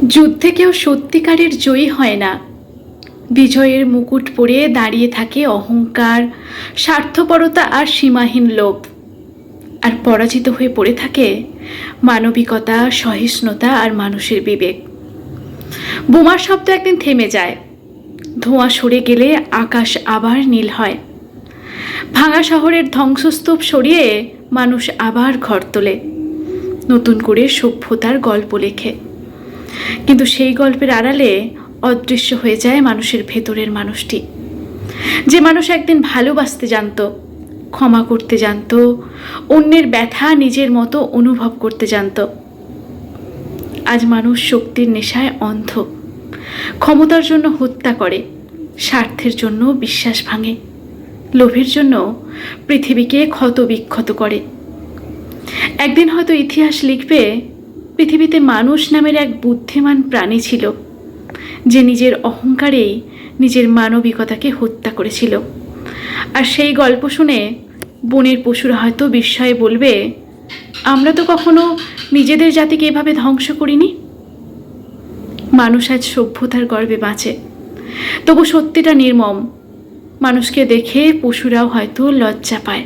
যুদ্ধে কেউ সত্যিকারের জয়ী হয় না। বিজয়ের মুকুট পরে দাঁড়িয়ে থাকে অহংকার, স্বার্থপরতা আর সীমাহীন লোভ। আর পরাজিত হয়ে পড়ে থাকে মানবিকতা, সহিষ্ণুতা আর মানুষের বিবেক। বোমার শব্দ একদিন থেমে যায়, ধোঁয়া সরে গেলে আকাশ আবার নীল হয়। ভাঙা শহরের ধ্বংসস্তূপ সরিয়ে মানুষ আবার ঘর তোলে, নতুন করে সভ্যতার গল্প লেখে। কিন্তু সেই গল্পের আড়ালে অদৃশ্য হয়ে যায় মানুষের ভেতরের মানুষটি, যে মানুষ একদিন ভালোবাসতে জানতো, ক্ষমা করতে জানতো, অন্যের ব্যথা নিজের মতো অনুভব করতে জানতো। আজ মানুষ শক্তির নেশায় অন্ধ, ক্ষমতার জন্য হত্যা করে, স্বার্থের জন্য বিশ্বাস ভাঙে, লোভের জন্য পৃথিবীকে ক্ষত বিক্ষত করে। একদিন হয়তো ইতিহাস লিখবে, পৃথিবীতে মানুষ নামের এক বুদ্ধিমান প্রাণী ছিল, যে নিজের অহংকারেই নিজের মানবিকতাকে হত্যা করেছিল। আর সেই গল্প শুনে বনের পশুরা হয়তো বিস্ময়ে বলবে, আমরা তো কখনো নিজেদের জাতিকে এভাবে ধ্বংস করিনি। মানুষ আজ সভ্যতার গর্বে বাঁচে, তবু সত্যিটা নির্মম। মানুষকে দেখে পশুরাও হয়তো লজ্জা পায়।